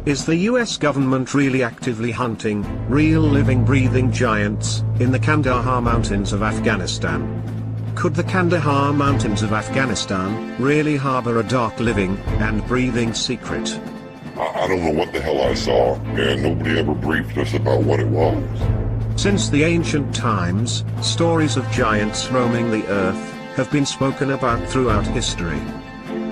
Is the US government really actively hunting real living breathing giants in the Kandahar Mountains of Afghanistan? Could the Kandahar Mountains of Afghanistan really harbor a dark living and breathing secret? I don't know what the hell I saw, and nobody ever briefed us about what it was. Since the ancient times, stories of giants roaming the earth have been spoken about throughout history.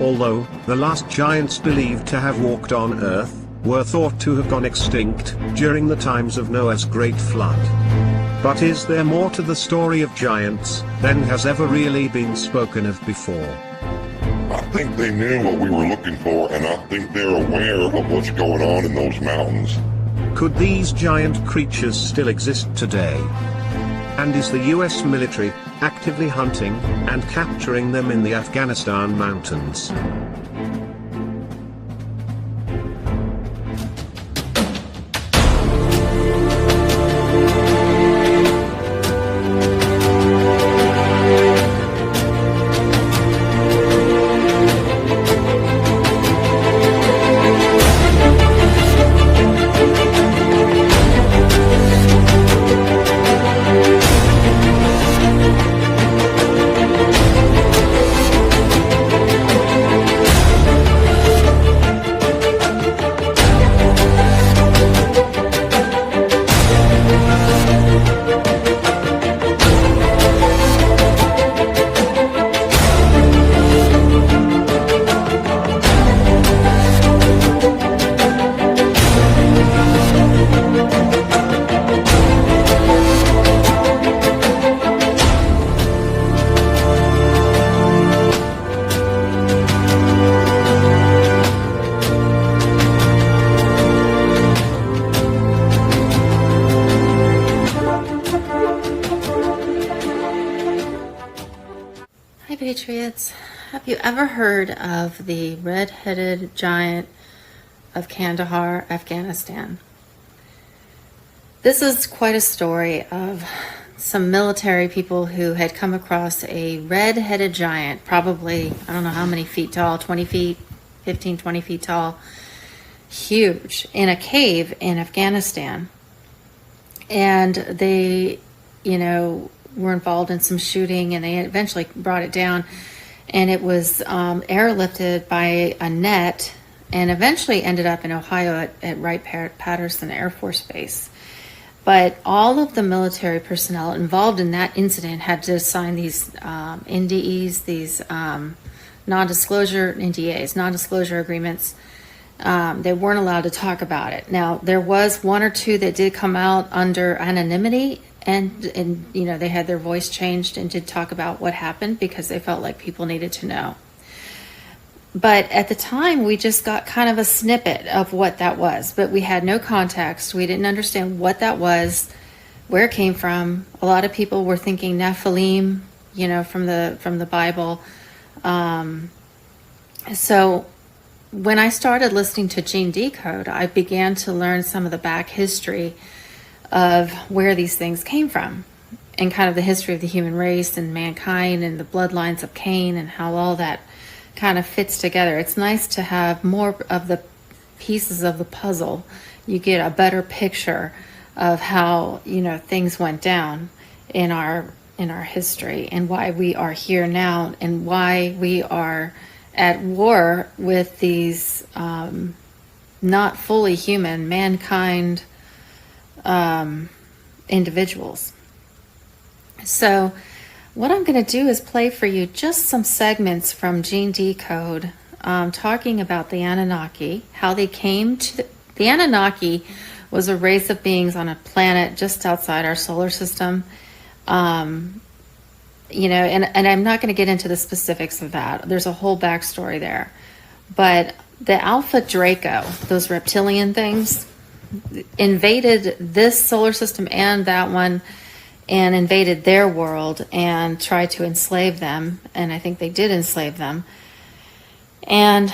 Although, the last giants believed to have walked on earth were thought to have gone extinct during the times of Noah's great flood. But is there more to the story of giants than has ever really been spoken of before? I think they knew what we were looking for, and I think they're aware of what's going on in those mountains. Could these giant creatures still exist today? And is the US military actively hunting and capturing them in the Afghanistan mountains? Hi Patriots, have you ever heard of the red-headed giant of Kandahar, Afghanistan? This is quite a story of some military people who had come across a red-headed giant, probably, I don't know how many feet tall, 20 feet, 15, 20 feet tall, huge, in a cave in Afghanistan. And they, were involved in some shooting, and they eventually brought it down, and it was airlifted by a net and eventually ended up in Ohio at Wright-Patterson Air Force Base. But all of the military personnel involved in that incident had to sign these NDEs, these non-disclosure NDAs, non-disclosure agreements. They weren't allowed to talk about it. Now, there was one or two that did come out under anonymity, and they had their voice changed and did talk about what happened because they felt like people needed to know. But at the time, we just got kind of a snippet of what that was, but we had no context. We didn't understand what that was, where it came from. A lot of people were thinking Nephilim, from the Bible. So when I started listening to Gene Decode, I began to learn some of the back history of where these things came from, and kind of the history of the human race and mankind and the bloodlines of Cain and how all that kind of fits together. It's nice to have more of the pieces of the puzzle. You get a better picture of how things went down in our history, and why we are here now, and why we are at war with these not fully human mankind individuals. So what I'm going to do is play for you just some segments from Gene Decode talking about the Anunnaki, how they came to the Anunnaki was a race of beings on a planet just outside our solar system. And I'm not going to get into the specifics of that. There's a whole backstory there. But the Alpha Draco, those reptilian things, invaded this solar system and that one, and invaded their world and tried to enslave them. And I think they did enslave them. And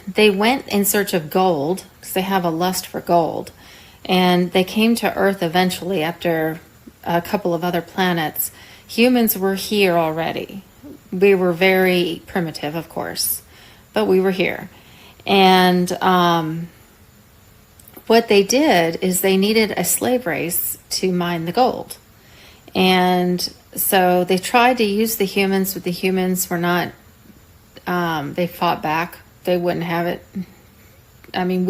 they went in search of gold, because they have a lust for gold. And they came to Earth eventually after a couple of other planets. Humans were here already. We were very primitive, of course, but we were here. And what they did is they needed a slave race to mine the gold. And so they tried to use the humans, but the humans were not, they fought back. They wouldn't have it. I mean,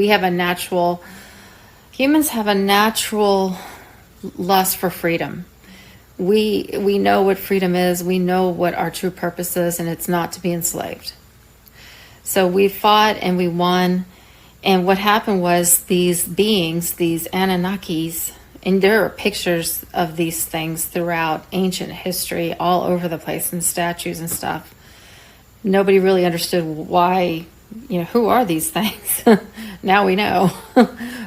humans have a natural lust for freedom. We know what freedom is. We know what our true purpose is, and it's not to be enslaved. So we fought and we won. And what happened was these beings, these Anunnakis, and there are pictures of these things throughout ancient history all over the place, and statues and stuff. Nobody really understood why, who are these things? Now we know.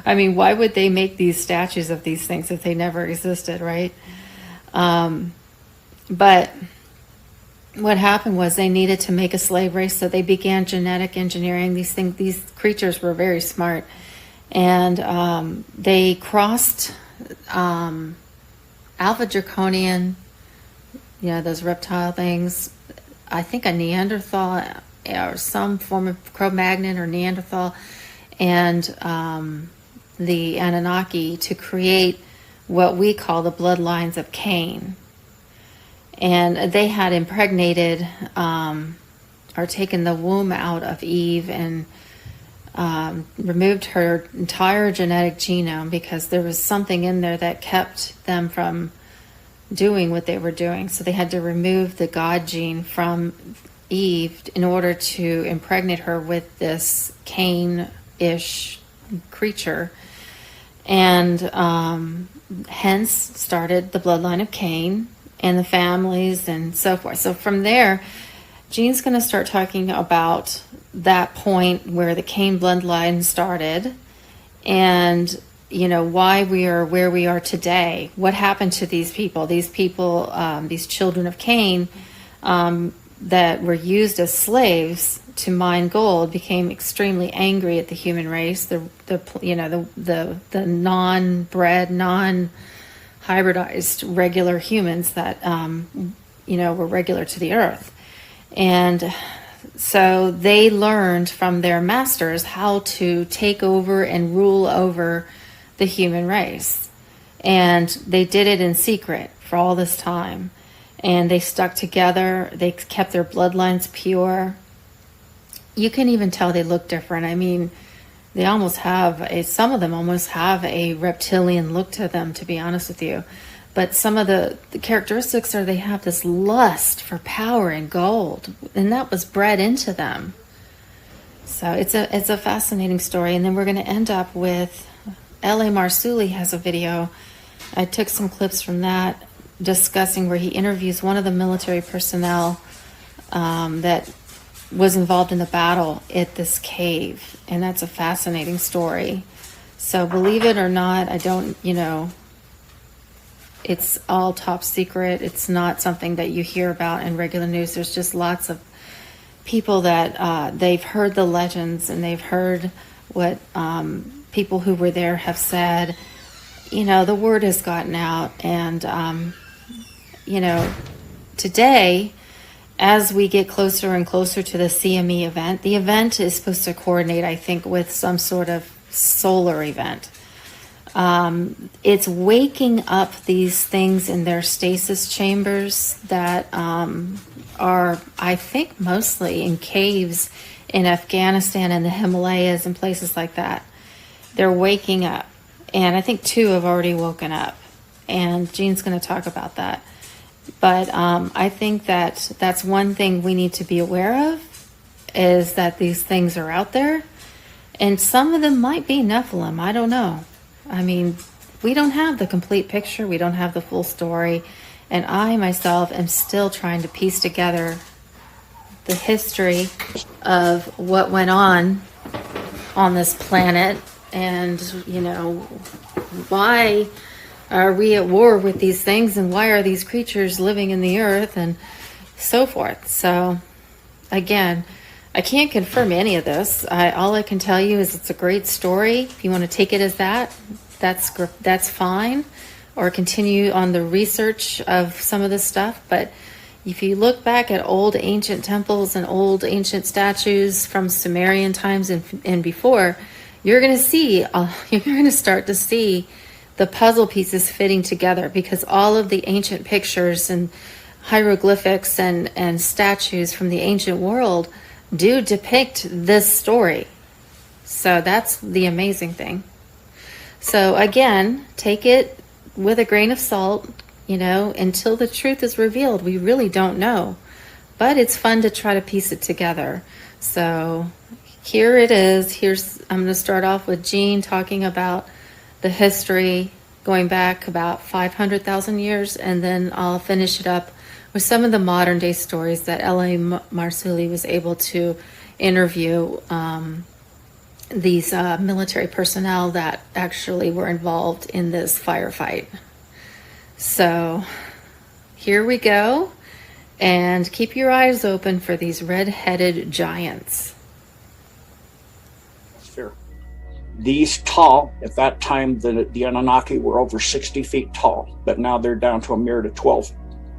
I mean, why would they make these statues of these things if they never existed, right? But what happened was they needed to make a slave race, so they began genetic engineering. These creatures were very smart, and they crossed Alpha Draconian, those reptile things. I think a Neanderthal or some form of Cro-Magnon or Neanderthal, and the Anunnaki to create what we call the bloodlines of Cain. And they had impregnated or taken the womb out of Eve and removed her entire genetic genome because there was something in there that kept them from doing what they were doing. So they had to remove the God gene from Eve in order to impregnate her with this Cain-ish creature. And hence started the bloodline of Cain and the families and so forth. So from there, Jean's going to start talking about that point where the Cain bloodline started and, why we are where we are today. What happened to these people? These children of Cain that were used as slaves to mine gold became extremely angry at the human race, the non-bred, non-hybridized regular humans that were regular to the earth. And so they learned from their masters how to take over and rule over the human race. And they did it in secret for all this time. And they stuck together. They kept their bloodlines pure. You can even tell they look different. I mean, they almost have some of them almost have a reptilian look to them, to be honest with you. But some of the characteristics are they have this lust for power and gold, and that was bred into them. So it's a fascinating story. And then we're going to end up with L.A. Marzulli has a video. I took some clips from that discussing where he interviews one of the military personnel that was involved in the battle at this cave. And that's a fascinating story. So believe it or not, I don't, it's all top secret. It's not something that you hear about in regular news. There's just lots of people that they've heard the legends and they've heard what people who were there have said. The word has gotten out. And, today, as we get closer and closer to the CME event, the event is supposed to coordinate, I think, with some sort of solar event. It's waking up these things in their stasis chambers that are, I think, mostly in caves in Afghanistan and the Himalayas and places like that. They're waking up. And I think 2 have already woken up. And Jean's going to talk about that. But I think that that's one thing we need to be aware of, is that these things are out there. And some of them might be Nephilim. I don't know. I mean, we don't have the complete picture. We don't have the full story. And I, myself, am still trying to piece together the history of what went on this planet. And, why are we at war with these things? And why are these creatures living in the earth? And so forth. So, again, I can't confirm any of this. All I can tell you is it's a great story. If you want to take it as that, that's fine. Or continue on the research of some of this stuff. But if you look back at old ancient temples and old ancient statues from Sumerian times and before, you're going to see, you're going to start to see the puzzle pieces fitting together, because all of the ancient pictures and hieroglyphics and statues from the ancient world do depict this story. So that's the amazing thing. So again, take it with a grain of salt, until the truth is revealed. We really don't know, but it's fun to try to piece it together. So here it is. I'm going to start off with Gene talking about the history going back about 500,000 years, and then I'll finish it up with some of the modern day stories that L.A. Marzulli was able to interview these military personnel that actually were involved in this firefight. So here we go, and keep your eyes open for these red-headed giants. Fair. These tall, at that time, the Anunnaki were over 60 feet tall, but now they're down to a mere 12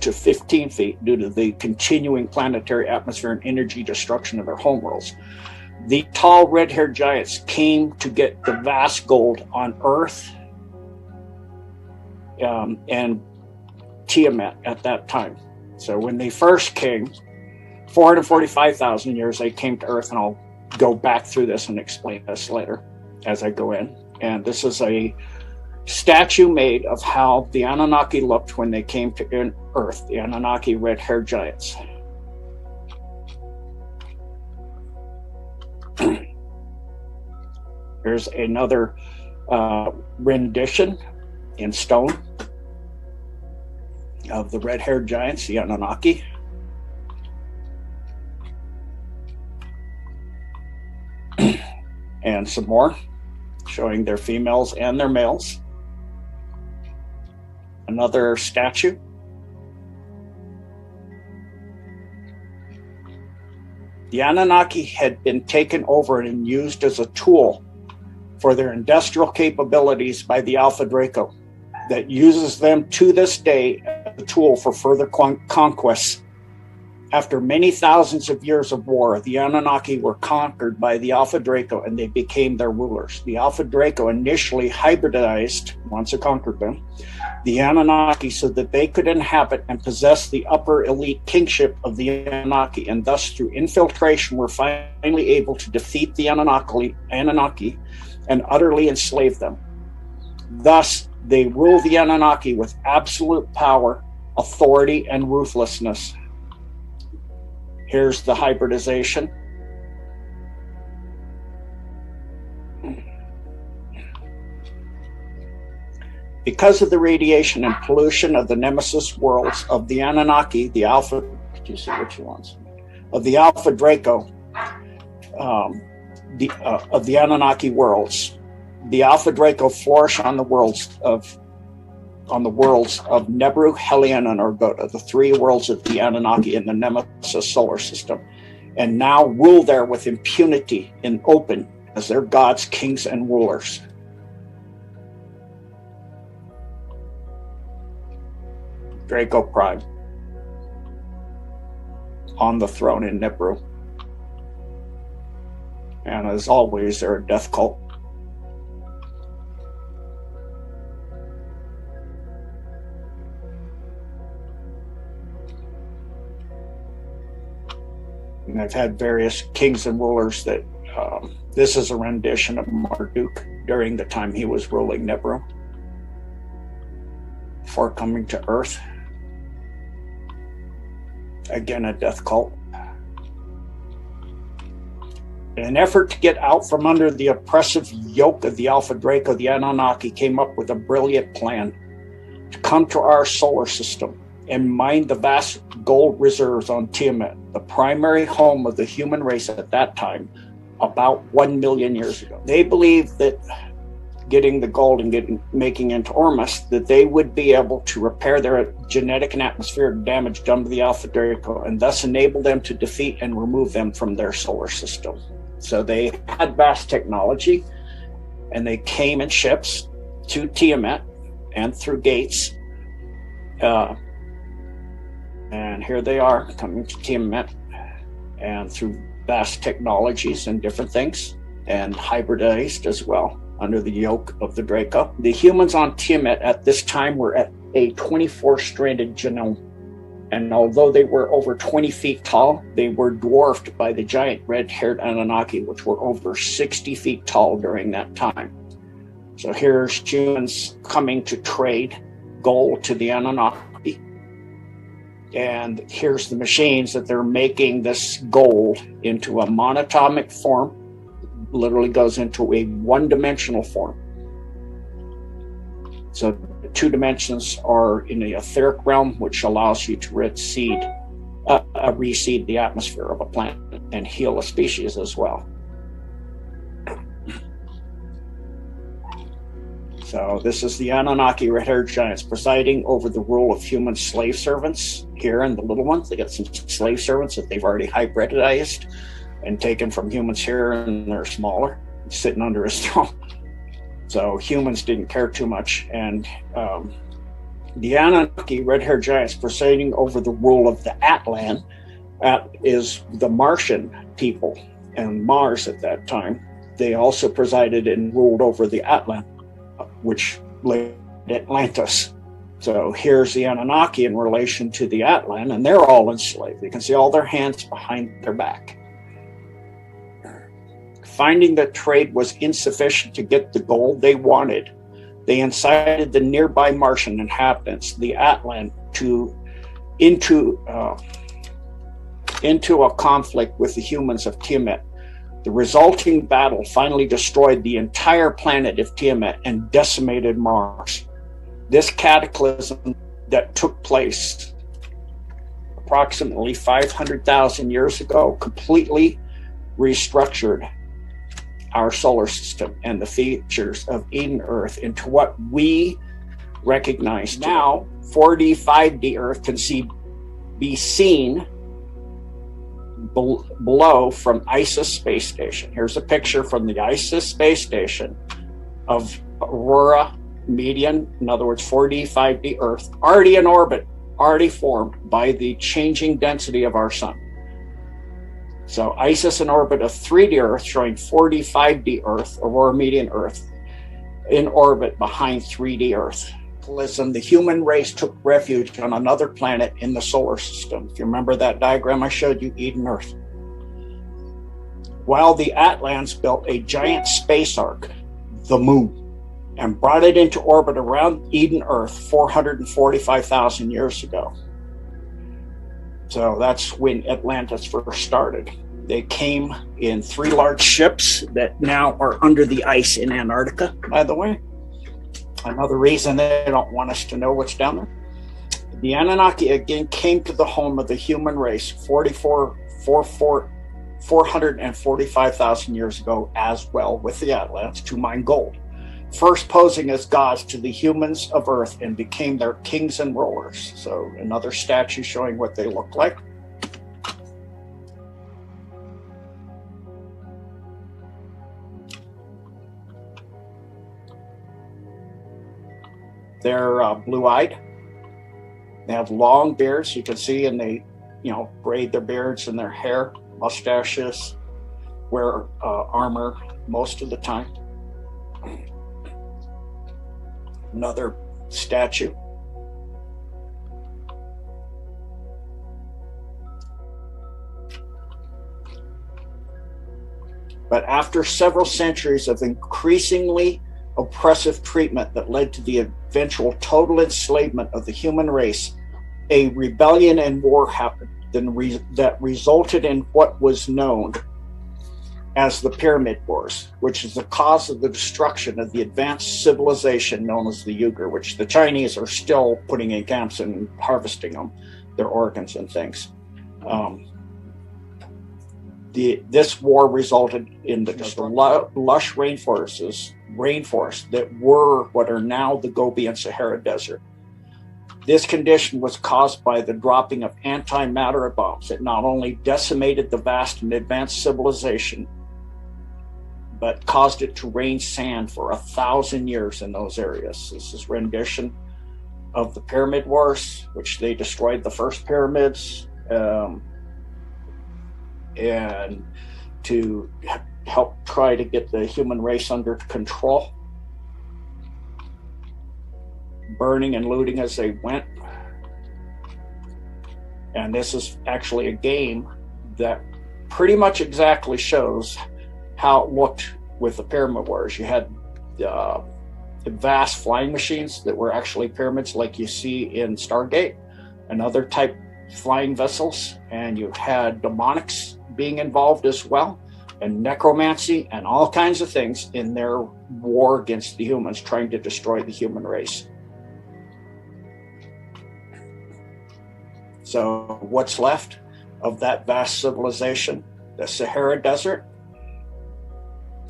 to 15 feet due to the continuing planetary atmosphere and energy destruction of their homeworlds. The tall red-haired giants came to get the vast gold on Earth and Tiamat at that time. So when they first came, 445,000 years, they came to Earth, and I'll go back through this and explain this later as I go in. And this is a statue made of how the Anunnaki looked when they came to Earth, the Anunnaki red-haired giants. Here's another rendition in stone of the red-haired giants, the Anunnaki. And some more showing their females and their males. Another statue. The Anunnaki had been taken over and used as a tool for their industrial capabilities by the Alpha Draco that uses them to this day as a tool for further conquests. After many thousands of years of war, the Anunnaki were conquered by the Alpha Draco and they became their rulers. The Alpha Draco initially hybridized, once it conquered them, the Anunnaki so that they could inhabit and possess the upper elite kingship of the Anunnaki, and thus through infiltration were finally able to defeat the Anunnaki and utterly enslave them. Thus, they rule the Anunnaki with absolute power, authority, and ruthlessness. Here's the hybridization. Because of the radiation and pollution of the nemesis worlds of the Anunnaki, the Alpha, do you see which ones? Of the Alpha Draco, of the Anunnaki worlds, the Alpha Draco flourish on the worlds of Nebru, Helion, and Orgoda, the three worlds of the Anunnaki in the Nemesis solar system, and now rule there with impunity in open as their gods, kings, and rulers. Draco Prime on the throne in Nebru. And as always, they're a death cult. And they've had various kings and rulers that, this is a rendition of Marduk during the time he was ruling Nebru before coming to Earth. Again, a death cult. In an effort to get out from under the oppressive yoke of the Alpha Draco, the Anunnaki came up with a brilliant plan to come to our solar system and mine the vast gold reserves on Tiamat, the primary home of the human race at that time, about 1 million years ago. They believed that getting the gold and making into Ormus, that they would be able to repair their genetic and atmospheric damage done to the Alpha Draco, and thus enable them to defeat and remove them from their solar system. So they had vast technology, and they came in ships to Tiamat and through gates. And here they are coming to Tiamat, and through vast technologies and different things. and hybridized as well under the yoke of the Draco. The humans on Tiamat at this time were at a 24-stranded genome. And although they were over 20 feet tall, they were dwarfed by the giant red-haired Anunnaki, which were over 60 feet tall during that time. So here's humans coming to trade gold to the Anunnaki. And here's the machines that they're making this gold into a monatomic form. Literally goes into a one-dimensional form. So the 2 dimensions are in the etheric realm, which allows you to reseed the atmosphere of a planet and heal a species as well. So this is the Anunnaki red-haired giants presiding over the rule of human slave servants here, and the little ones. They got some slave servants that they've already hybridized and taken from humans here, and they're smaller, sitting under his throne. So humans didn't care too much, and the Anunnaki red-haired giants presiding over the rule of the Atlan. Is the Martian people and Mars at that time. They also presided and ruled over the Atlan, which led Atlantis. So here's the Anunnaki in relation to the Atlan, and they're all enslaved. You can see all their hands behind their back. Finding that trade was insufficient to get the gold they wanted, they incited the nearby Martian inhabitants, the Atlan, into a conflict with the humans of Tiamat. The resulting battle finally destroyed the entire planet of Tiamat and decimated Mars. This cataclysm that took place approximately 500,000 years ago completely restructured our solar system and the features of Eden Earth into what we recognize now. 4D, 5D Earth can be seen below from ISIS space station. Here's a picture from the ISIS space station of Aurora Median, in other words, 4D, 5D Earth, already in orbit, already formed by the changing density of our sun. So ISIS in orbit of 3D Earth showing 4D, 5D Earth, Aurora Median Earth, in orbit behind 3D Earth. Listen, the human race took refuge on another planet in the solar system. If you remember that diagram I showed you, Eden Earth. While the Atlans built a giant space ark, the moon, and brought it into orbit around Eden Earth 445,000 years ago. So that's when Atlantis first started. They came in 3 large ships that now are under the ice in Antarctica, by the way. Another reason they don't want us to know what's down there. The Anunnaki again came to the home of the human race 445,000 years ago as well with the Atlans to mine gold. First posing as gods to the humans of Earth and became their kings and rulers. So another statue showing what they look like. They're blue-eyed. They have long beards, you can see, and they, braid their beards and their hair, mustaches, wear armor most of the time. Another statue. But after several centuries of increasingly oppressive treatment that led to the eventual total enslavement of the human race, a rebellion and war happened that resulted in what was known as the Pyramid Wars, which is the cause of the destruction of the advanced civilization known as the Uyghur, which the Chinese are still putting in camps and harvesting them, their organs and things. This war resulted in the lush rainforests that were what are now the Gobi and Sahara Desert. This condition was caused by the dropping of antimatter bombs that not only decimated the vast and advanced civilization, but caused it to rain sand for 1,000 years in those areas. This is rendition of the Pyramid Wars, which they destroyed the first pyramids, and to help try to get the human race under control, burning and looting as they went. And this is actually a game that pretty much exactly shows how it looked with the Pyramid Wars. You had the vast flying machines that were actually pyramids like you see in Stargate and other type flying vessels, and you had demonics being involved as well, and necromancy and all kinds of things in their war against the humans, trying to destroy the human race. So what's left of that vast civilization? The Sahara Desert,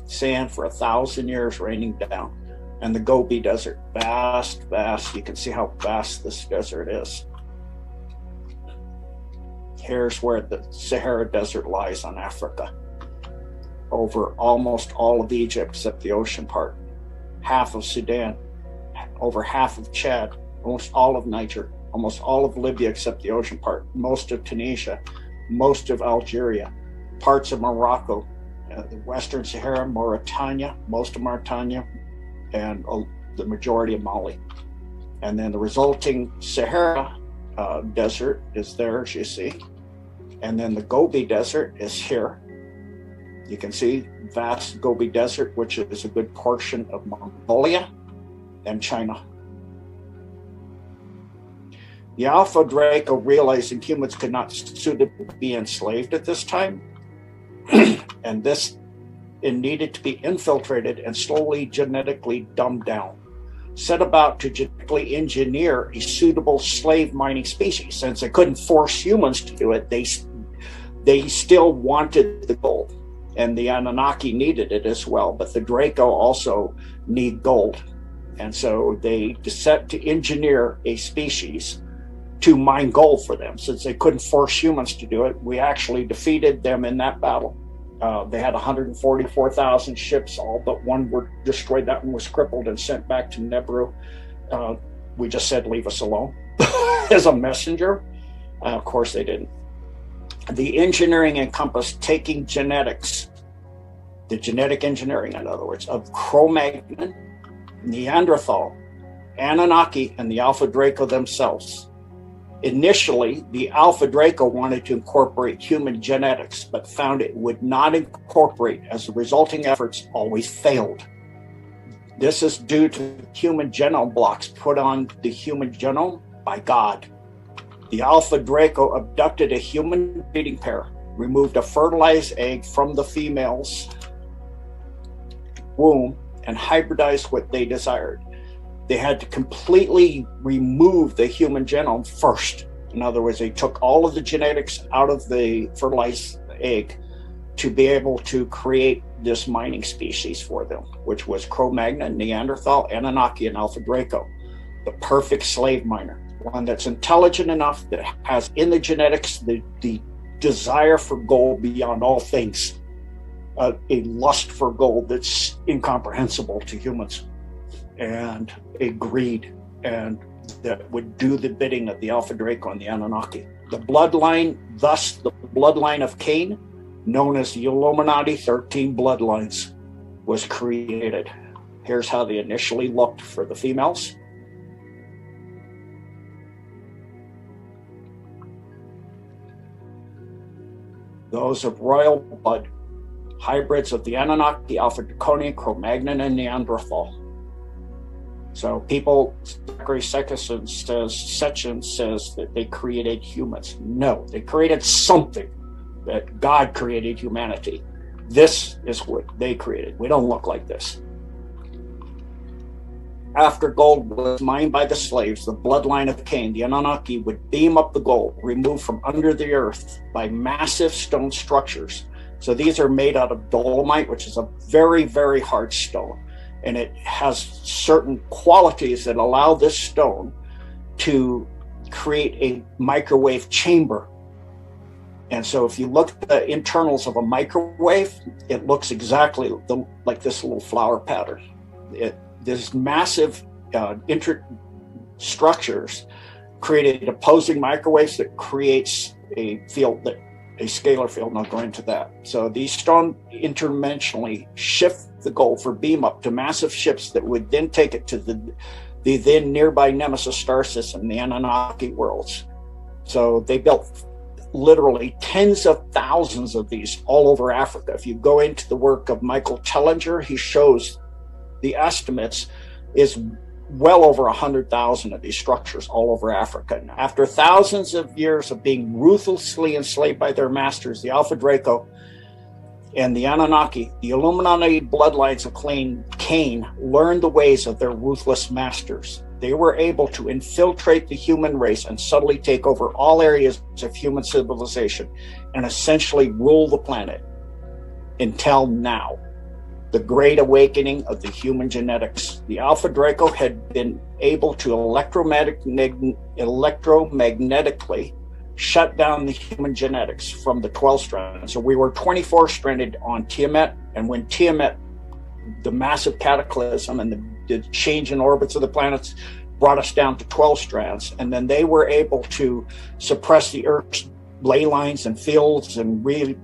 sand for 1,000 years raining down. And the Gobi Desert, vast. You can see how vast this desert is. Here's where the Sahara Desert lies on Africa, over almost all of Egypt except the ocean part, half of Sudan, over half of Chad, almost all of Niger, almost all of Libya except the ocean part, most of Tunisia, most of Algeria, parts of Morocco, the Western Sahara, Mauritania, most of Mauritania, and the majority of Mali. And then the resulting Sahara Desert is there, as you see. And then the Gobi Desert is here. You can see vast Gobi Desert, which is a good portion of Mongolia and China. The Alpha Draco, realizing humans could not suitably be enslaved at this time, and it needed to be infiltrated and slowly genetically dumbed down, set about to genetically engineer a suitable slave mining species. Since they couldn't force humans to do it, they still wanted the gold, and the Anunnaki needed it as well, but the Draco also need gold. And so they set to engineer a species to mine gold for them. Since they couldn't force humans to do it, we actually defeated them in that battle. They had 144,000 ships, all but one were destroyed. That one was crippled and sent back to Nebru. We just said, leave us alone, as a messenger. Of course they didn't. The engineering encompassed taking genetics, the genetic engineering, in other words, of Cro-Magnon, Neanderthal, Anunnaki, and the Alpha Draco themselves. Initially, the Alpha Draco wanted to incorporate human genetics, but found it would not incorporate, as the resulting efforts always failed. This is due to human genome blocks put on the human genome by God. The Alpha Draco abducted a human breeding pair, removed a fertilized egg from the female's womb, and hybridized what they desired. They had to completely remove the human genome first. In other words, they took all of the genetics out of the fertilized egg to be able to create this mining species for them, which was Cro-Magnon, Neanderthal, Anunnaki, and Alpha Draco. The perfect slave miner, one that's intelligent enough, that has in the genetics the desire for gold beyond all things, a lust for gold that's incomprehensible to humans, and a greed, and that would do the bidding of the Alpha Draco and the Anunnaki. The bloodline, thus the bloodline of Cain, known as the Illuminati 13 bloodlines, was created. Here's how they initially looked for the females. Those of royal blood, hybrids of the Anunnaki, Alpha Draconian, Cro-Magnon, and Neanderthal. So people, Zachary Sitchin says that they created humans. No, they created something, that God created humanity. This is what they created. We don't look like this. After gold was mined by the slaves, the bloodline of Cain, the Anunnaki, would beam up the gold, removed from under the earth by massive stone structures. So these are made out of dolomite, which is a very, very hard stone. And it has certain qualities that allow this stone to create a microwave chamber. And so if you look at the internals of a microwave, it looks exactly like this little flower pattern. This massive structures created opposing microwaves that creates a field that a scalar field, and I'll go into that. So these stars interdimensionally shift the Gopher beam up to massive ships that would then take it to the then nearby Nemesis star system, the Anunnaki worlds. So they built literally tens of thousands of these all over Africa. If you go into the work of Michael Tellinger, he shows the estimates is well over 100,000 of these structures all over Africa. And after thousands of years of being ruthlessly enslaved by their masters, the Alpha Draco and the Anunnaki, the Illuminati bloodlines of Cain learned the ways of their ruthless masters. They were able to infiltrate the human race and subtly take over all areas of human civilization and essentially rule the planet until now. The Great Awakening of the human genetics. The Alpha Draco had been able to electromagnetically shut down the human genetics from the 12 strands. So we were 24 stranded on Tiamat, and when Tiamat, the massive cataclysm and the change in orbits of the planets brought us down to 12 strands, and then they were able to suppress the Earth's ley lines and fields and really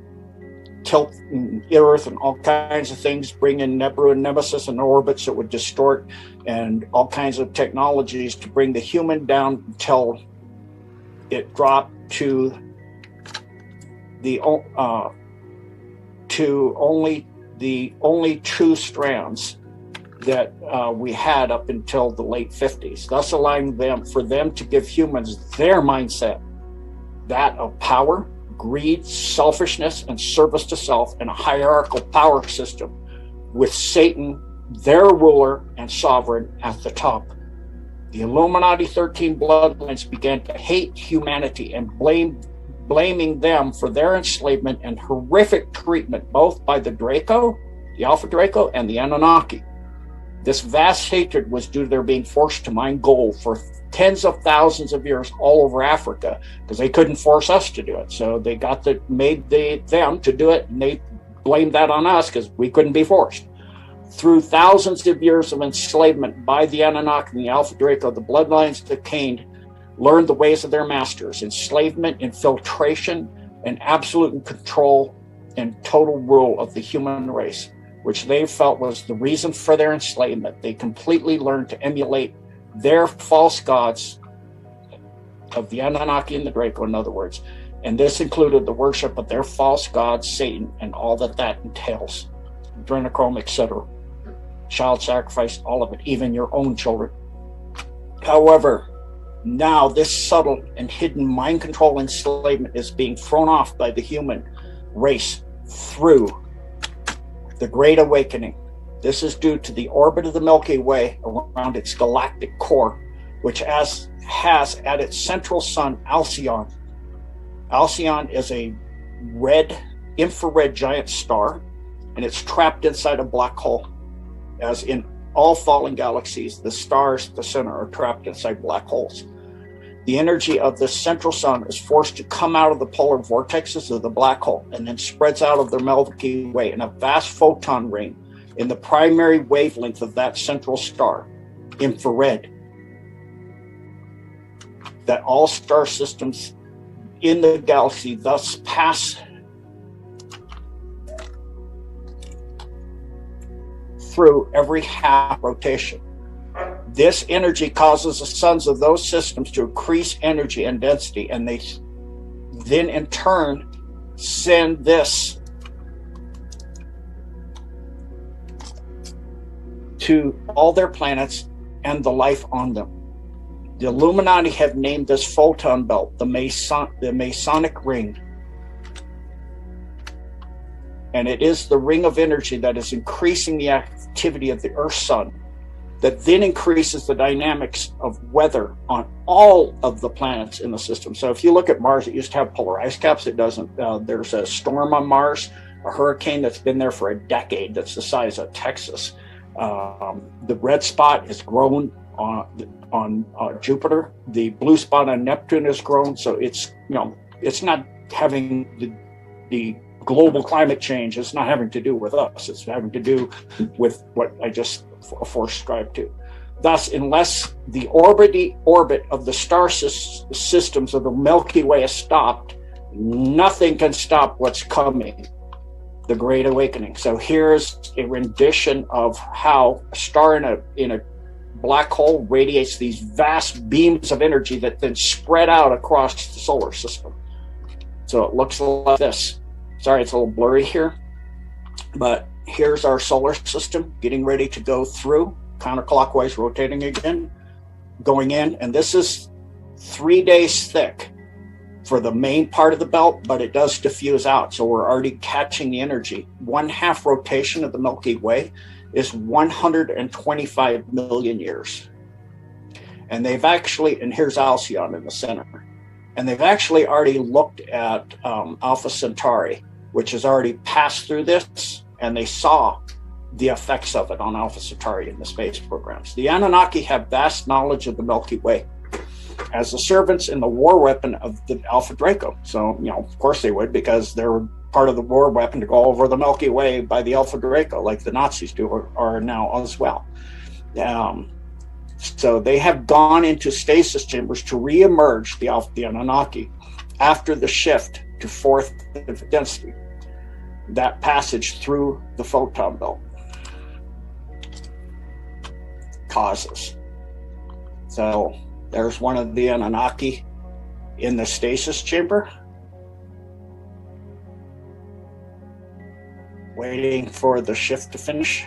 tilt the Earth and all kinds of things, bring in Nibiru and Nemesis and orbits that would distort, and all kinds of technologies to bring the human down until it dropped to the only two strands that we had up until the late 50s, thus allowing them to give humans their mindset, that of power, greed, selfishness, and service to self, in a hierarchical power system with Satan, their ruler and sovereign, at the top. The Illuminati 13 bloodlines began to hate humanity and blaming them for their enslavement and horrific treatment, both by the Draco, the Alpha Draco, and the Anunnaki. This vast hatred was due to their being forced to mine gold for tens of thousands of years all over Africa, because they couldn't force us to do it. So they made them to do it, and they blamed that on us because we couldn't be forced. Through thousands of years of enslavement by the Anunnaki and the Alpha Draco, the bloodlines of Cain learned the ways of their masters: enslavement, infiltration, and absolute control and total rule of the human race, which they felt was the reason for their enslavement. They completely learned to emulate their false gods of the Anunnaki and the Draco, in other words. And this included the worship of their false god, Satan, and all that entails. Adrenochrome, etc. Child sacrifice, all of it, even your own children. However, now this subtle and hidden mind control enslavement is being thrown off by the human race through the Great Awakening. This is due to the orbit of the Milky Way around its galactic core, which has at its central sun Alcyon. Alcyon is a infrared giant star, and it's trapped inside a black hole. As in all fallen galaxies, the stars at the center are trapped inside black holes. The energy of the central sun is forced to come out of the polar vortexes of the black hole and then spreads out of the Milky Way in a vast photon ring in the primary wavelength of that central star, infrared. That all star systems in the galaxy thus pass through every half rotation. This energy causes the suns of those systems to increase energy and density, and they then in turn send this to all their planets and the life on them. The Illuminati have named this photon belt the Masonic ring. And it is the ring of energy that is increasing the activity of the Earth's sun, that then increases the dynamics of weather on all of the planets in the system. So if you look at Mars, it used to have polar ice caps. It doesn't. There's a storm on Mars, a hurricane that's been there for a decade that's the size of Texas. The red spot has grown on Jupiter. The blue spot on Neptune has grown. So it's not having the global climate change. It's not having to do with us. It's having to do with what I just forescribed to. Thus, unless the orbit of the star systems of the Milky Way is stopped, nothing can stop what's coming, the Great Awakening. So here's a rendition of how a star in a black hole radiates these vast beams of energy that then spread out across the solar system. So it looks like this. Sorry, it's a little blurry here, but here's our solar system getting ready to go through, counterclockwise rotating again, going in, and this is 3 days thick for the main part of the belt, but it does diffuse out, so we're already catching the energy. 1/2 rotation of the Milky Way is 125 million years. And they've actually, and here's Alcyon in the center, and they've actually already looked at Alpha Centauri, which has already passed through this, and they saw the effects of it on Alpha Centauri in the space programs. The Anunnaki have vast knowledge of the Milky Way as the servants in the war weapon of the Alpha Draco. So, of course they would, because they're part of the war weapon to go over the Milky Way by the Alpha Draco, like the Nazis do, are now as well. So they have gone into stasis chambers to re-emerge the Anunnaki after the shift to fourth density, that passage through the photon belt causes. So there's one of the Anunnaki in the stasis chamber, waiting for the shift to finish.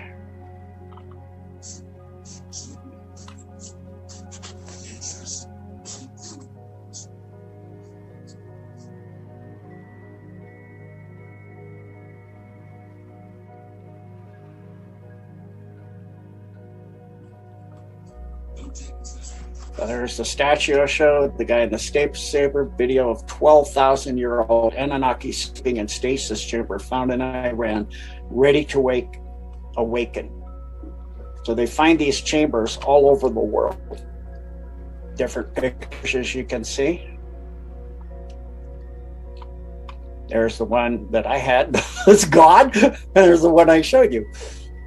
There's the statue I showed, the guy in the stasis saber, video of 12,000-year-old Anunnaki sleeping in stasis chamber found in Iran, ready to awaken. So they find these chambers all over the world. Different pictures, as you can see. There's the one that I had, it's gone. There's the one I showed you.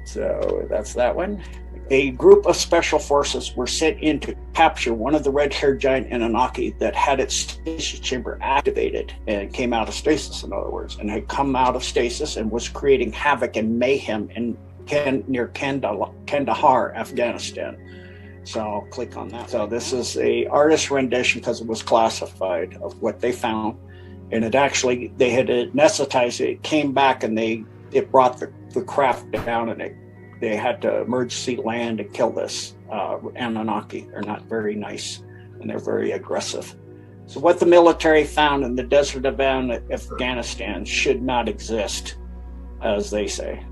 So that's that one. A group of special forces were sent in to capture one of the red-haired giant Anunnaki that had its stasis chamber activated and came out of stasis, in other words, and had come out of stasis and was creating havoc and mayhem near Kandahar, Afghanistan. So I'll click on that. So this is a artist rendition, because it was classified, of what they found. And it actually, they had anesthetized it. It came back and it brought the craft down, and they had to emergency land and kill this Anunnaki. They're not very nice, and they're very aggressive. So what the military found in the desert of Afghanistan should not exist, as they say.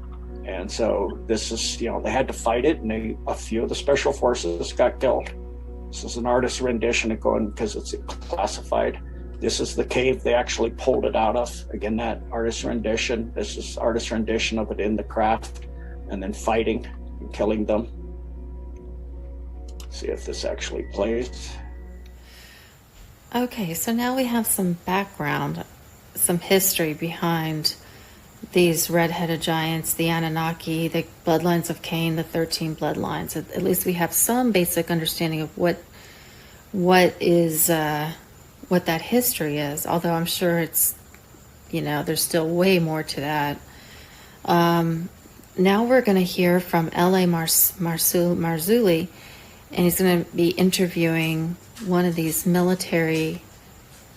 And so this is, they had to fight it, and a few of the special forces got killed. This is an artist's rendition of going, because it's classified. This is the cave they actually pulled it out of. Again, that artist's rendition. This is artist's rendition of it in the craft, and then fighting and killing them. See if this actually plays. Okay, so now we have some background, some history behind these red-headed giants, the Anunnaki, the bloodlines of Cain, the 13 bloodlines. At least we have some basic understanding of what that history is, although I'm sure it's, there's still way more to that. Now we're going to hear from L.A. Marzulli, and he's going to be interviewing one of these military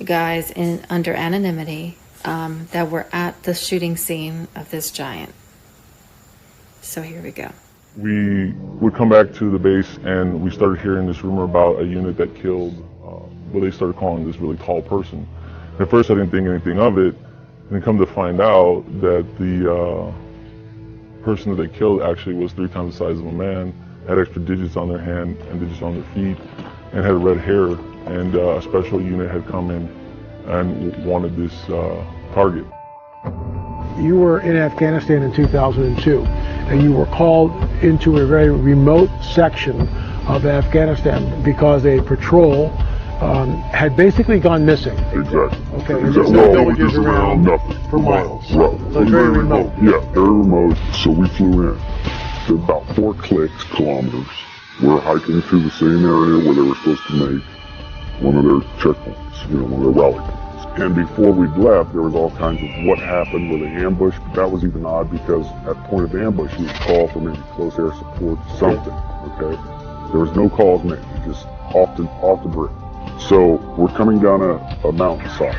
guys under anonymity that were at the shooting scene of this giant. So here we go. We would come back to the base, and we started hearing this rumor about a unit that killed what they started calling this really tall person. At first I didn't think anything of it, and then come to find out that the person that they killed actually was 3 times the size of a man, had extra digits on their hand and digits on their feet, and had red hair, and a special unit had come in and wanted this target. You were in Afghanistan in 2002, and you were called into a very remote section of Afghanistan because a patrol had basically gone missing. Exactly. Okay, Exactly. there's no villages around nothing. for miles. Right. So it's very remote. Yeah, very remote. So we flew in. To about 4 kilometers. We're hiking to the same area where they were supposed to make one of their checkpoints, one of their rally points. And before we left, there was all kinds of what happened with the ambush, but that was even odd because at the point of the ambush, he would call for maybe close air support, something, okay? There was no calls made, just off the bridge. So we're coming down a mountainside,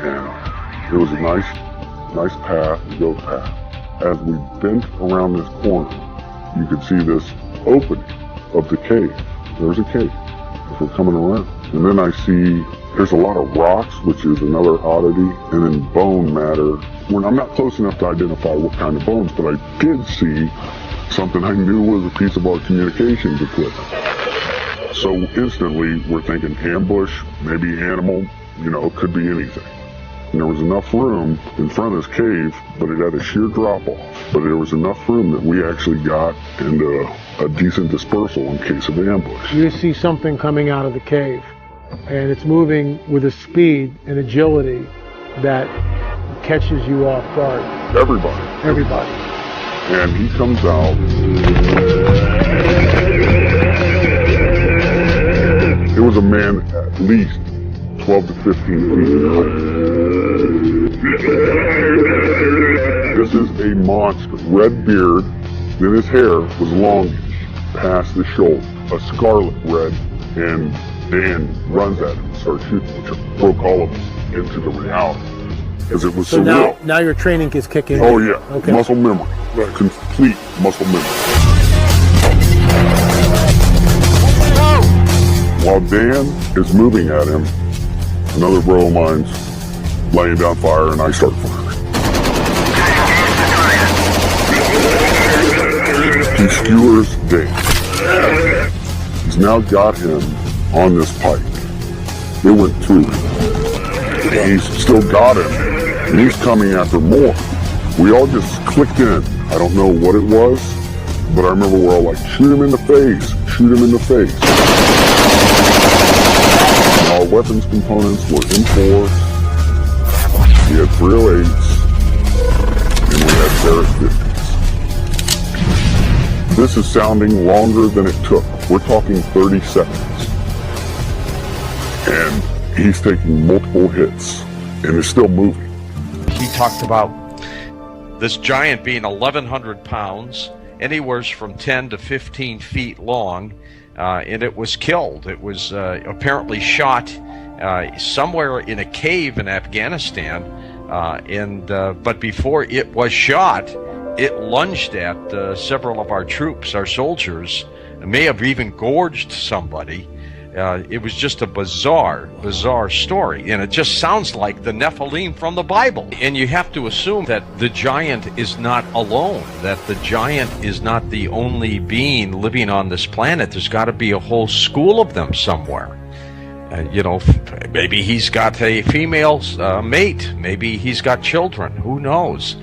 and it was a nice path, a goat path. As we bent around this corner, you could see this opening of the cave. There's a cave as we're coming around. And then I see there's a lot of rocks, which is another oddity, and then bone matter. When I'm not close enough to identify what kind of bones, but I did see something I knew was a piece of our communications equipment. So instantly, we're thinking ambush, maybe animal, it could be anything. And there was enough room in front of this cave, but it had a sheer drop-off. But there was enough room that we actually got into a decent dispersal in case of ambush. You see something coming out of the cave, and it's moving with a speed and agility that catches you off guard. Everybody. And he comes out. It was a man at least 12 to 15 feet in height. This is a monster. Red beard, then his hair was longish, past the shoulder, a scarlet red, and Dan runs at him and starts shooting, which broke all of us into the reality. As it was So surreal. now your training is kicking in. Oh yeah, Okay. muscle memory, complete muscle memory. While Dan is moving at him, another bro of mine's laying down fire and I start firing. He skewers Dan. He's now got him on this pike. It went through him. He's still got him, and he's coming after more. We all just clicked in. I don't know what it was, but I remember we're all like, shoot him in the face, shoot him in the face. And our weapons components were in force. We had 308s, and we had Barrett 50s. This is sounding longer than it took. We're talking 30 seconds. And he's taking multiple hits and is still moving. He talked about this giant being 1,100 pounds, anywhere from 10 to 15 feet long, and it was killed. It was apparently shot somewhere in a cave in Afghanistan, but before it was shot, it lunged at several of our troops, our soldiers. It may have even gorged somebody. It was just a bizarre story, and it just sounds like the Nephilim from the Bible. And you have to assume that the giant is not alone, that the giant is not the only being living on this planet. There's got to be a whole school of them somewhere. Maybe he's got a female mate. Maybe he's got children. Who knows?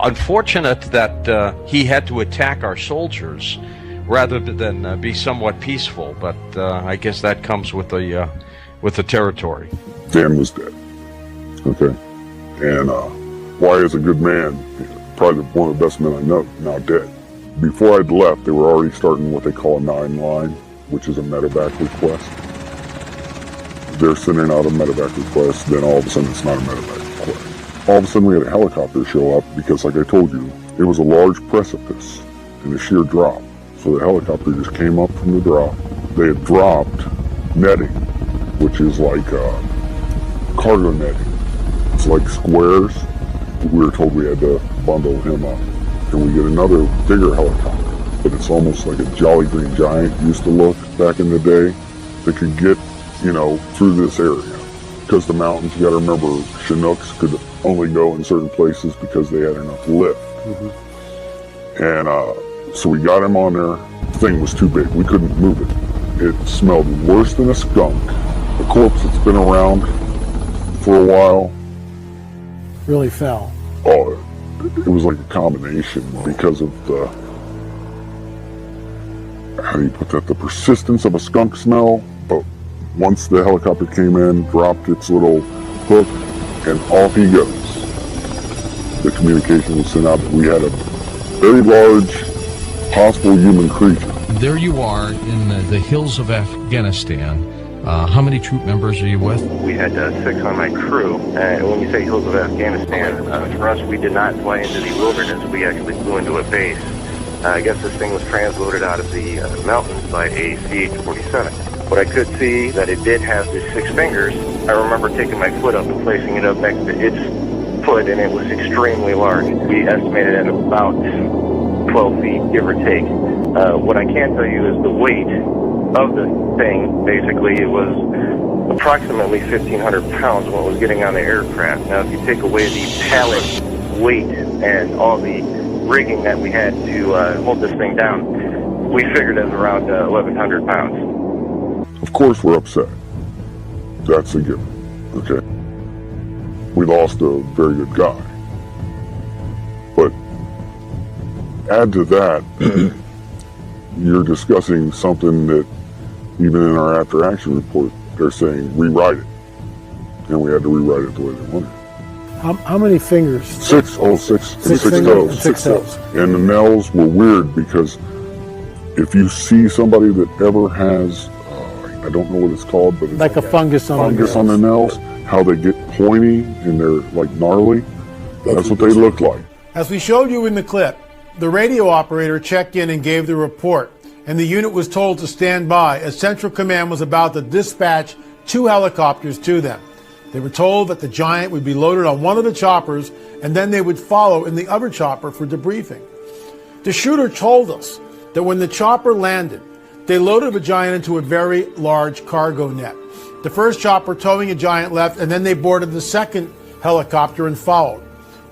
Unfortunate that he had to attack our soldiers rather than be somewhat peaceful, but I guess that comes with the territory. Dan was dead. Okay, and Wyatt is a good man, probably one of the best men I know, now dead. Before I'd left, they were already starting what they call a 9-line, which is a medevac request. They're sending out a medevac request, then all of a sudden it's not a medevac request. All of a sudden we had a helicopter show up because, like I told you, it was a large precipice and a sheer drop. So the helicopter just came up from the drop. They had dropped netting, which is like cargo netting. It's like squares. We were told we had to bundle him up. And we get another bigger helicopter, but it's almost like a Jolly Green Giant used to look back in the day that could get, through this area. Because the mountains, you gotta remember, Chinooks could only go in certain places because they had enough lift. Mm-hmm. And so we got him on there. The thing was too big. We couldn't move it. It smelled worse than a skunk. A corpse that's been around for a while. Really fell. Oh, it was like a combination because of the, how do you put that, the persistence of a skunk smell. But once the helicopter came in, dropped its little hook, and off he goes. The communication was sent out that we had a very large possible human creature. There you are in the hills of Afghanistan, How many troop members are you with? We had 6 on my crew. And when you say hills of Afghanistan, for us, we did not fly into the wilderness. We actually flew into a base. I guess this thing was transloaded out of the mountains by a CH-47. What I could see that it did have the 6 fingers. I remember taking my foot up and placing it up next to its foot, and it was extremely large. We estimated at about 12 feet, give or take. What I can tell you is the weight of the thing. Basically, it was approximately 1,500 pounds when it was getting on the aircraft. Now, if you take away the pallet weight and all the rigging that we had to hold this thing down, we figured it was around 1,100 pounds. Of course we're upset. That's a given, okay? We lost a very good guy. But add to that, you're discussing something that even in our after-action report, they're saying rewrite it. And we had to rewrite it the way they wanted. How many fingers? 6 toes. Six toes. And the nails were weird because if you see somebody that ever has, I don't know what it's called, but it's Like a fungus on the nails, how they get pointy and they're like gnarly. That's what they look like. As we showed you in the clip, the radio operator checked in and gave the report, and the unit was told to stand by as Central Command was about to dispatch 2 helicopters to them. They were told that the Giant would be loaded on one of the choppers, and then they would follow in the other chopper for debriefing. The shooter told us that when the chopper landed, they loaded the Giant into a very large cargo net. The first chopper towing a Giant left, and then they boarded the second helicopter and followed.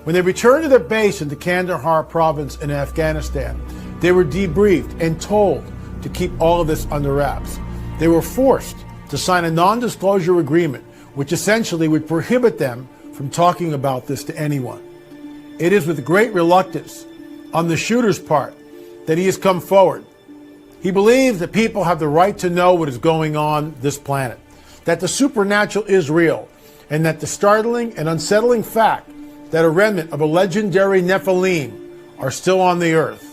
When they returned to their base in the Kandahar province in Afghanistan, they were debriefed and told to keep all of this under wraps. They were forced to sign a non-disclosure agreement, which essentially would prohibit them from talking about this to anyone. It is with great reluctance on the shooter's part that he has come forward. He believes that people have the right to know what is going on this planet, that the supernatural is real, and that the startling and unsettling fact that a remnant of a legendary Nephilim are still on the earth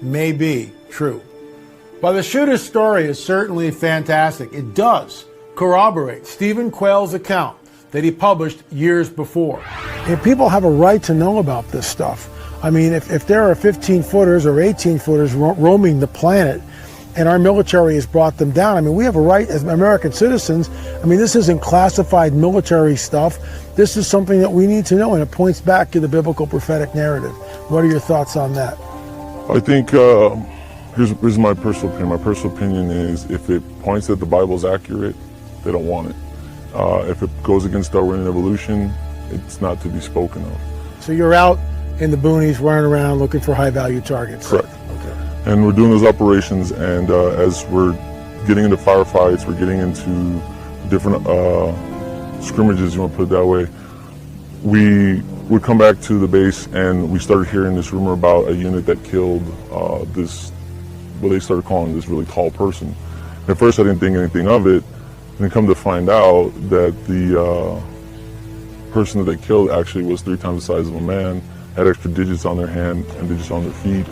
may be true. While the shooter's story is certainly fantastic, it does corroborate Stephen Quayle's account that he published years before. And people have a right to know about this stuff. I mean, if there are 15-footers or 18-footers roaming the planet and our military has brought them down, I mean, we have a right as American citizens. I mean, this isn't classified military stuff. This is something that we need to know, and it points back to the biblical prophetic narrative. What are your thoughts on that? I think here's my personal opinion. My personal opinion is if it points that the Bible is accurate, they don't want it. If it goes against Darwinian evolution, it's not to be spoken of. So you're out in the boonies running around looking for high-value targets? Correct. Okay. And we're doing those operations, and as we're getting into firefights, we're getting into different scrimmages, you want to put it that way, we would come back to the base and we started hearing this rumor about a unit that killed this, what they started calling this really tall person. At first I didn't think anything of it, and then come to find out that the person that they killed actually was 3 times the size of a man, had extra digits on their hand and digits on their feet,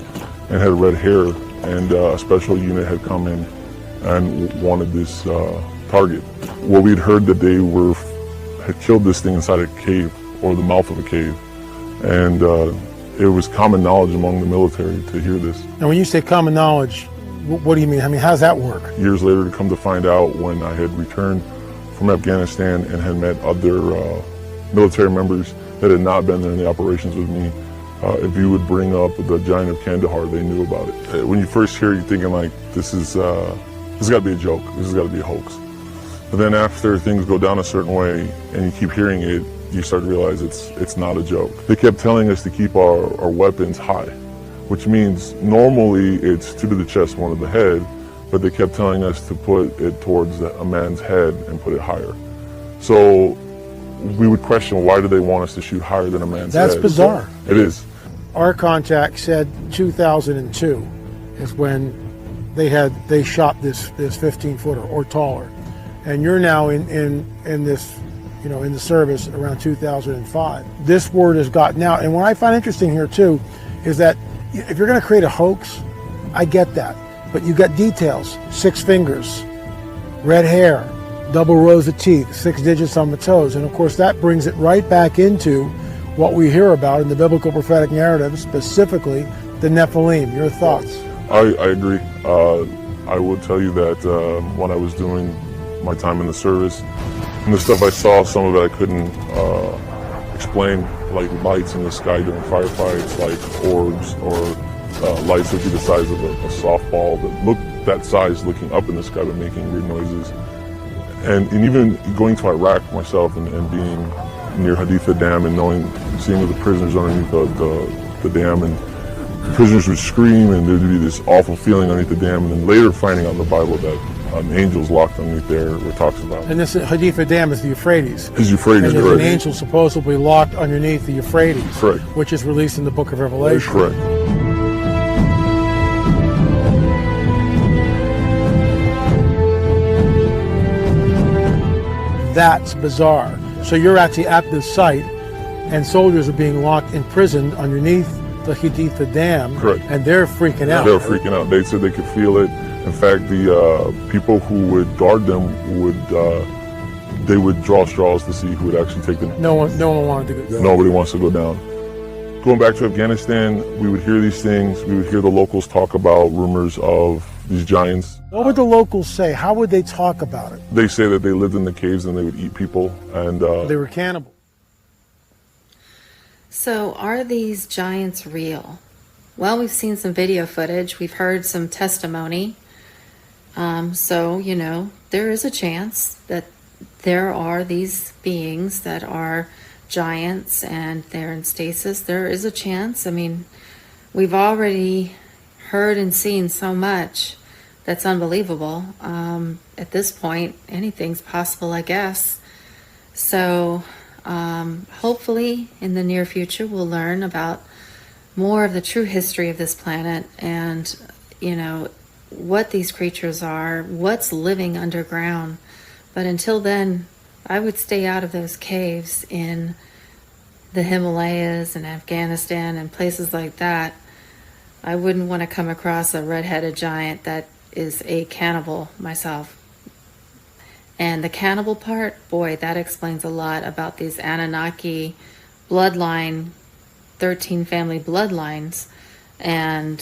and had red hair, and a special unit had come in and wanted this target. Well, we'd heard that they had killed this thing inside a cave, or the mouth of a cave, and it was common knowledge among the military to hear this. Now when you say common knowledge, what do you mean? I mean, how does that work? Years later, to come to find out, when I had returned from Afghanistan and had met other military members that had not been there in the operations with me, if you would bring up the Giant of Kandahar, they knew about it. When you first hear it, you're thinking like, this has got to be a joke, this has got to be a hoax. But then after things go down a certain way and you keep hearing it, you start to realize it's not a joke. They kept telling us to keep our weapons high, which means normally it's 2 to the chest, 1 to the head, but they kept telling us to put it towards a man's head and put it higher. So we would question, why do they want us to shoot higher than a man's head? That's bizarre. It is. Our contact said 2002 is when they shot this 15-footer or taller, and you're now in this, you know, in the service around 2005. This word has gotten out, and what I find interesting here too is that if you're going to create a hoax, I get that, but you got details: 6 fingers, red hair, double rows of teeth, 6 digits on the toes. And of course, that brings it right back into what we hear about in the biblical prophetic narrative, specifically the Nephilim. Your thoughts? I agree. I would tell you that when I was doing my time in the service, and the stuff I saw, some of it I couldn't explain, like lights in the sky during firefights, like orbs or lights that would be the size of a softball that looked that size looking up in the sky but making weird noises. And even going to Iraq myself and being near Haditha Dam and seeing the prisoners underneath the dam, and the prisoners would scream and there'd be this awful feeling underneath the dam, and then later finding out in the Bible that an angel's locked underneath there where it talks about. And this Haditha Dam is the Euphrates. Is Euphrates, and there's correct. an angel supposedly locked underneath the Euphrates, Correct. which is released in the book of Revelation. Correct. That's bizarre. So you're actually at this site, and soldiers are being locked in prison underneath the Haditha Dam. Correct. And they're freaking out. They were freaking out. They said they could feel it. In fact, the people who would guard them they would draw straws to see who would actually take them. No one wanted to go down. Nobody wants to go down. Going back to Afghanistan, we would hear these things. We would hear the locals talk about rumors of these giants. What would the locals say? How would they talk about it? They say that they lived in the caves and they would eat people, and They were cannibal. So, are these giants real? Well, we've seen some video footage. We've heard some testimony. So, there is a chance that there are these beings that are giants and they're in stasis. There is a chance. I mean, we've already heard and seen so much that's unbelievable. At this point, anything's possible, I guess. So, hopefully in the near future, we'll learn about more of the true history of this planet and, what these creatures are, what's living underground. But until then, I would stay out of those caves in the Himalayas and Afghanistan and places like that. I wouldn't want to come across a red-headed giant that is a cannibal myself. And the cannibal part, boy, that explains a lot about these Anunnaki bloodline, 13 family bloodlines, and,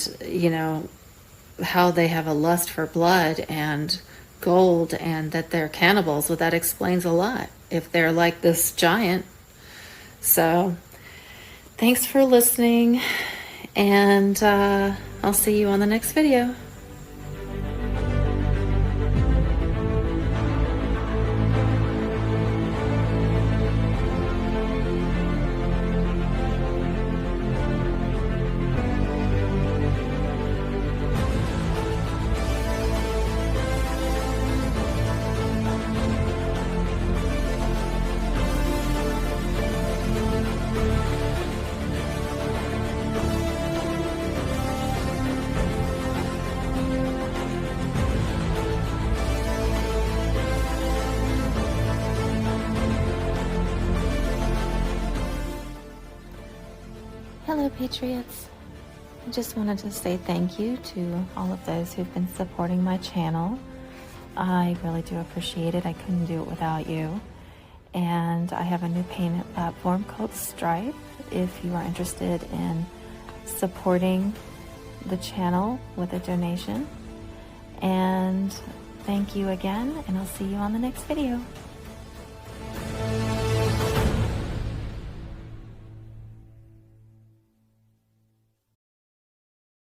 how they have a lust for blood and gold and that they're cannibals. Well, that explains a lot if they're like this giant. So, thanks for listening, and I'll see you on the next video. Hello, Patriots. I just wanted to say thank you to all of those who've been supporting my channel. I really do appreciate it. I couldn't do it without you. And I have a new payment platform called Stripe if you are interested in supporting the channel with a donation. And thank you again, and I'll see you on the next video.